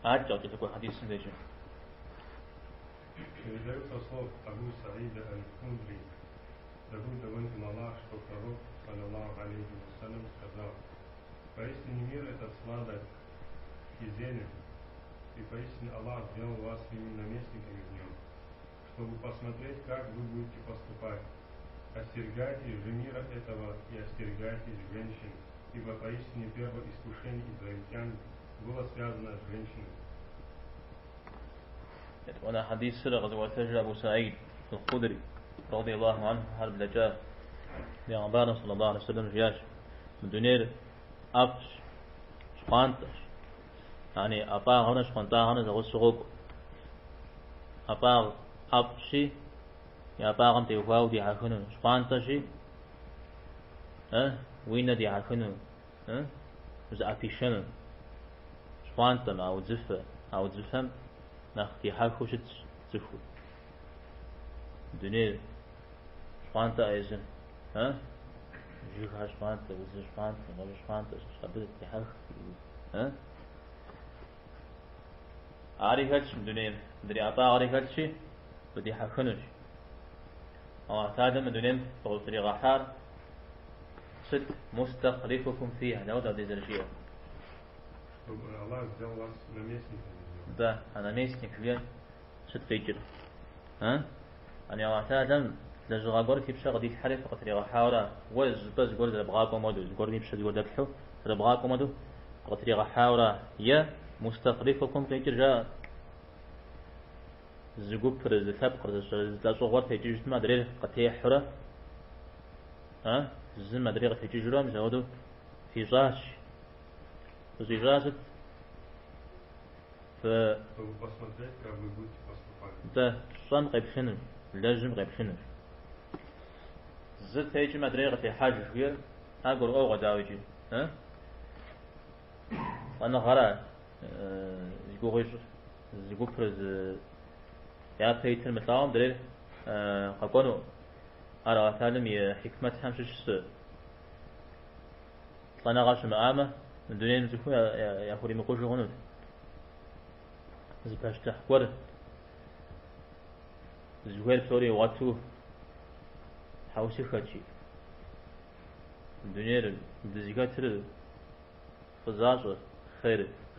عجل такой حديث ليش Передается слов Абу Саида аль-Худри. Да будет доволен им Аллах, что пророк, саллаллаху алейхи вассалям, сказал: поистине мир этот сладок и зелен, и поистине Аллах сделал вас своими наместниками в нем, чтобы посмотреть, как вы будете поступать. Остерегайтесь же мира этого и остерегайтесь женщин, ибо поистине первое искушение израильтян было связано с женщиной. وانا حديث سر غزوة أبو سعيد الخدري رضي الله عنه هل بلجاه لأخبار صلى الله عليه وسلم جياش من دونير أبش شقانتش يعني أباغ هنا شقانتا هنا زغو السغوك أباغ أبشي يا أباغ أنت يفاو دي حاكنو شقانتشي وين دي حاكنو وز أبيشنو شقانتا أو زفة أو زفهم نختي حاكو شت زفو دونير شقانتا أيزن جيك هاشقانتا وز شقانتا غير شقانتا شابدت تحاك عارفاتش من دونير دري أباغ عارفاتشي بدي حاكنوش الله تعالى من دونهم فقل طريقة حار ست مستخلفكم فيها لو ده زرجية الله сделал вас наместниками. Да, а наместник где ست فيجر أنا الله تعالى لجوا قرتي بشغل دي حرف فقط طريقة حارة وز بس قرد ربغاكم مدو قرني بشغل قرد بحو ربغاكم مدو فقط طريقة حارة يا مستخلفكم فيجر جاء زجوبر زثبقر زلازوغور تيجي ما دري قتيه حرة زين ما دري قتيه جرام زودو في جاش وزيجازت ف ده صن قيب خنم لازم قيب خنم زت تيجي ما دري قتيه حاجة شوية أقول أوغا داويجي أنا غرا زجوبر يا بيتر مثلاهم دري قبانو أرى تعلم حكمة همشش طلنا غاش معامة من دنيا نزكو يا خوري مقوش غنود زباش تحقور زوير فوري واتو حوسي خاتشي من دنيا دزيكاتر فزاز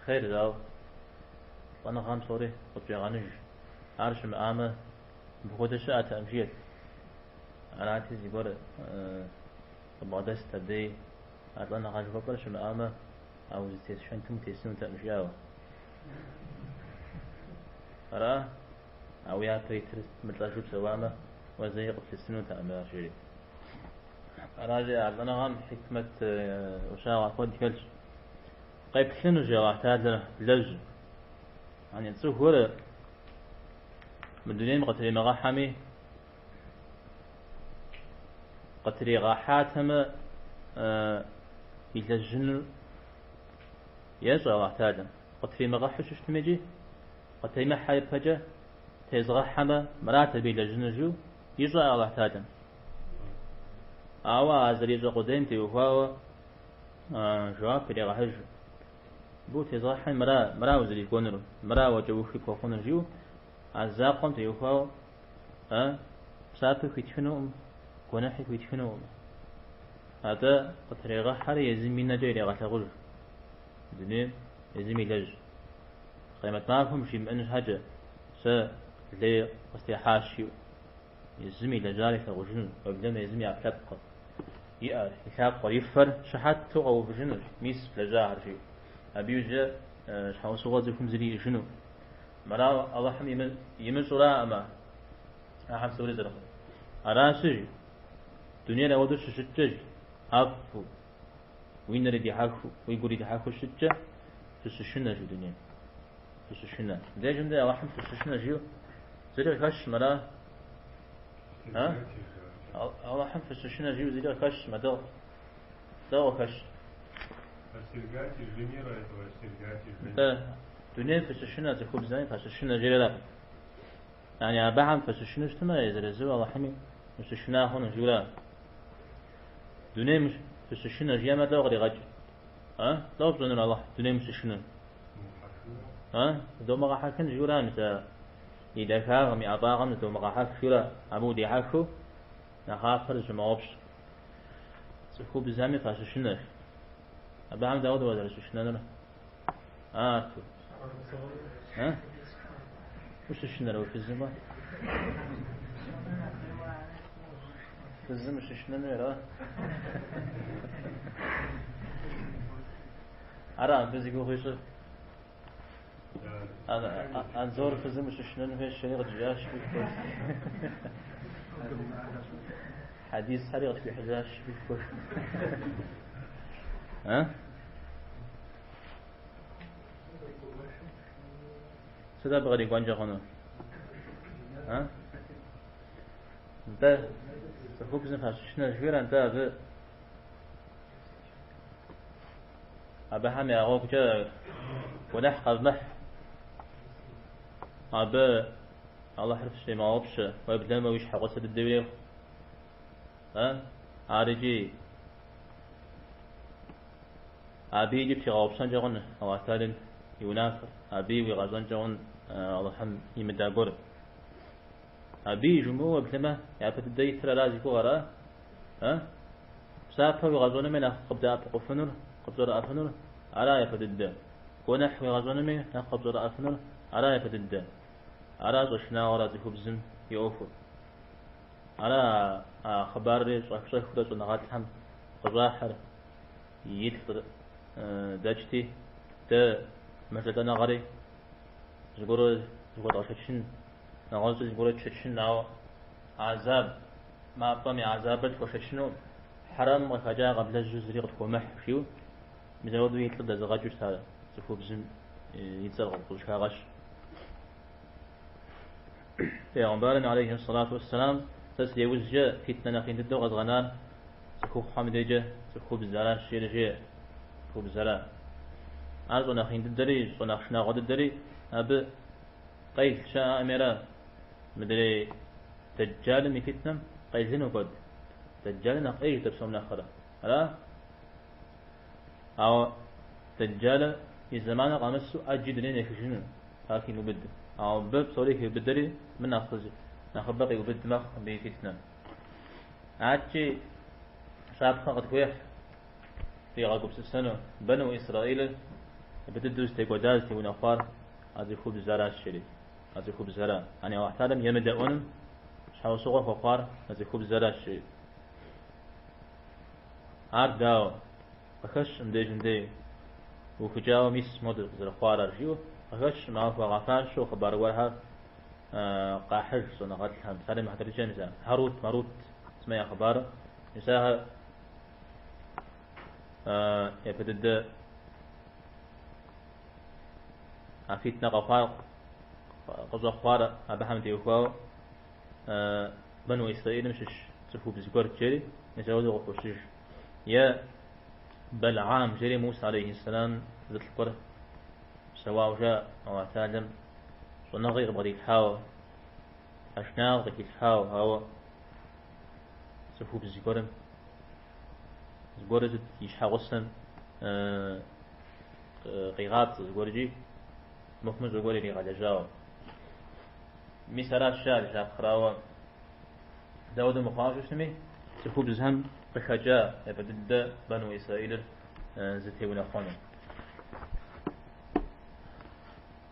خير داو طلنا غام صوري وبجانج عارش معامة بخودش أتأمشيت أنا عاتي زبورة بعدس تبدي أطلعنا غاش بقرش معامة أو زيت شنتم تيسون تأمشياو أرى أو يا بيتر مثل شو سوامة وزي قبل السنون تأمشي أنا جاي أطلعنا غام حكمة وشاوع قد كلش قيب شنو جوا تاد لج يعني تصور من دونين قتري مغاحمي قتري غاحاتهم إلى الجن يزغى واحتاجا قتري مغاحش اشتمجي قتري محايب فجأة تيزغاحما مراتب إلى الجن جو يزغى واحتاجا أوا أزريز قدين تيوفاو جواب بري غاحج بو تيزغاحن مرا وزري كونرو مرا وجوخي كوخون جو عزاقم تيوفاو سافي كيتشنو كونحي كيتشنو هذا قطريغا حر يزمي نجيري غتغل دنيا يزمي لج قيمة ما فهم شي من حاجة س لي قستيحاشي يزمي لجاري فغجن وبدما يزمي عفلبق يأر يحاق ويفر شحات تغو بجنر ميس لجاهر شي أبيوجا شحاو صغازكم زلي جنو مرا الله حم يمن صلاة أما أحم سوري زرق أراسي دنيا لودو ششتج أبو وين ردي حاكو ويقولي دي حاكو شتج فسشنا جو دنيا فسشنا ده جمدة الله حم فسشنا جو زرق كش مرا الله حم فسشنا جو زرق كش مدو دو كش أسترجعتي الجميرة أو أسترجعتي دنيا فسشنا زخوب زين فسشنا جيلا يعني أباهم فسشنا اجتماع يزرزوا الله حمي فسشنا هون جولا دنيا مش فسشنا جيما دوغري غج لا بزنن الله دنيا فسشنا دو مغاحكن جورا مثلا إذا كان أطاقم دو مغاحك شورا أبو دي حكو نخافر جمعوبش سكو بزامي فاششنر أبا عم داود وزر ششنر تو وش الشنر وفي الزمان في الزمن ششنر أرى بزيكو خيشر أنا زور في الزمن ششنر في الشريعة جاش بكل حديث سريع في حجاش بكل سدا بغري قانجا خانو انت تخوك بزن فاششنا شوير انت أبا همي أغوك جا ونح قضنح أبا الله حرف شيء ما أبش ويبدأ ما ويش حقوصة الدولة عارجي أبي جبت غابسان جاغن أو أتالين ينافر أبي ويغازان جاغن الله حم يمدى قرب أبي جمهور بلما يعرف الدي ترى لازم كورا سافر ويغازون من قبضة أفنر قبضة أفنر على يفد الدم ونح ويغازون من قبضة أفنر على يفد الدم على زوجنا ورا ذهبزم يوفر على خبر صحيح خدش ونغات هم قزاحر يدفر دجتي ت مثلا نغري زغور عشان نغاز زغور تشين ناو عذاب ما بامي عذاب تششنو حرام وفجاء قبل الجزر يقطع محشيو مزودو يطلع زغاجو سال زخبزم يتزرق بوشاغش پیغمبرنا عليه الصلاة والسلام تس يوزج فتنة خين تدو غزغنان سخوب حمدجة سخوب زرا شيرجة سخوب زرا أرزونا خين تدري صناخشنا غد الدري أب قيل شاء أميرا مدري دجال من فتنة قيلين وقد دجال نقيل تبسم نخرة ألا أو دجال في زمان قامسو أجد لين يكشنون لكن وبد أو باب صريح بدري من أخذ نخبقي وبد مخ بفتنة عادشي شعب قد كويح في غاقب السنة بنو إسرائيل بددوز تقودال تيون أخوار هذا خوب زرع الشري هذا خوب زرع يعني واحتالم يمدأونم شاو صغر أخوار هذا خوب زرع الشري عاد داو بخش مدي وخجاو ميس مود زر أخوار أرجيو بخش معه وغفار شو خبر ورها قاحر صنعات الهم سالم حتى رجال مثلا هاروت ماروت اسمها أخبار مثلا يبدد عفيتنا غفار قصة أخبار أبهم تيوكاو بنو إسرائيل مشش سفو بزكور جري نزود غفوشش يا بلعام جري موسى عليه السلام ذات القرى سواء جاء أو تعلم صنغي غبري الحاو أشناغ ذاك الحاو هوا سفو بزكورم زغورة يشحغسن قيغات زغورجي مفهوم زغوري اللي على جاو مسارات شال جاب خراوة داود مخاش اسمه سفو بزهم بخجاء يبدد بنو إسرائيل زتي ونخونه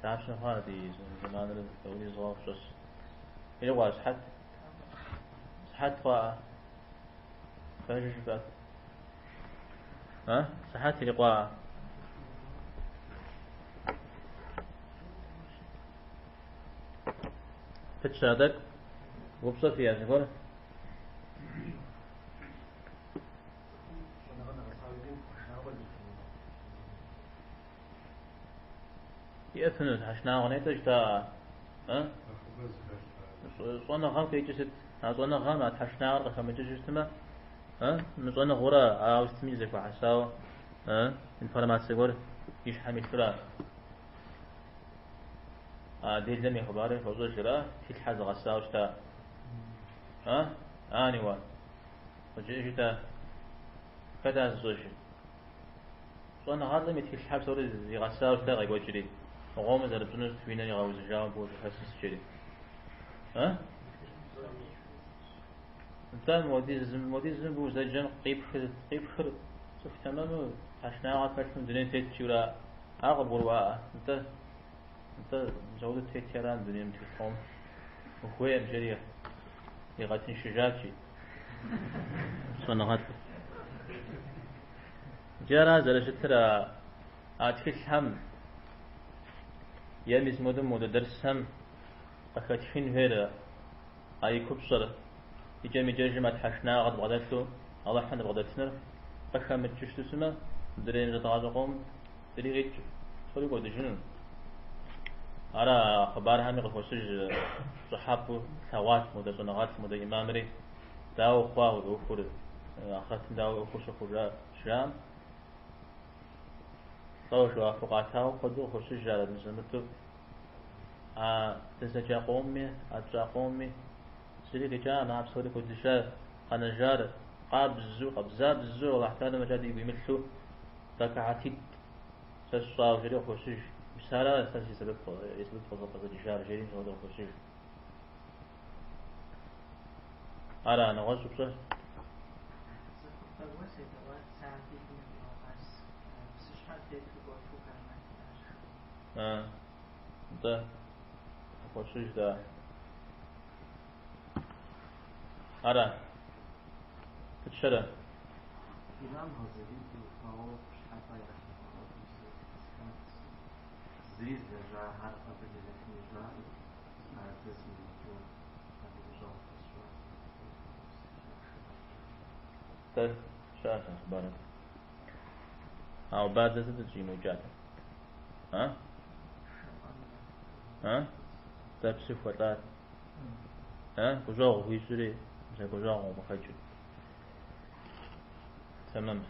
تعرفش نخانة دي زمان الدولي زغاف شس إلي واش حد خواء فنجش بات صحاتي لقاء فتشادك وبصر فيها زغور يأثنت حشنا غنيتش تا صونا غام كي جسد صونا غام حشنا غرق كم جسد مصونا غورا عاوز تميزك وحساو انفرمات سيقول يش حميل فلا دي لم يخباره فوزو شراء في الحاز غساو شتا آني وان وجي شتا كدا زوجي صونا غار لم يتكي الحاب سوري زي غساو شتا غيبو جري وقوم زاد بزنس فينا يغوز جاوب وتحسس شري ها انت مودي زم بو زجن قيب خر شوف تمام عشنا عاد من دنيا تيتشورا عقب بروا انت زود تيتشران دنيا متقوم وخويا مجريه يغاتين شجاكي صنعت جرا زلش ترى اتكش هم يمز مود درس هم أكتشفين هيرا أي كبصر يجي مجرج ما تحشنا غد بغداتو الله حنا بغداتنا أكها متشتو سما درين رتعاقم دريغيت صوري قد جنون أرى خبر هم يقفوسج صحابه ثوات مود صنعات مود إمامري داو خواه وفور أخذت داو خوش خورا شام طاوش وافقاتها وخذوا خوش جارد نسمتو تسجى قومي أتجا قومي سريك جاء نعم سوري كدشا قنجار قبزاب الزو الله تعالى مجاد يمثلو تكعتيد سسوا جري خوشيش بسارة أساس يسبب فضل الجار جري هذا خوشيش أرى أنا غصب صح ده خوشيش ده أرى تشرى إمام هزاري يقول حتى يحصل زيز جاء هر قبل لكن جاء تزمين يكون قبل جاء طيب شاف أخبارك أو بعد ذلك تجينو جاتا ها طيب سفوتات كجاغ في سوري زي كجاغ ومخجل تمام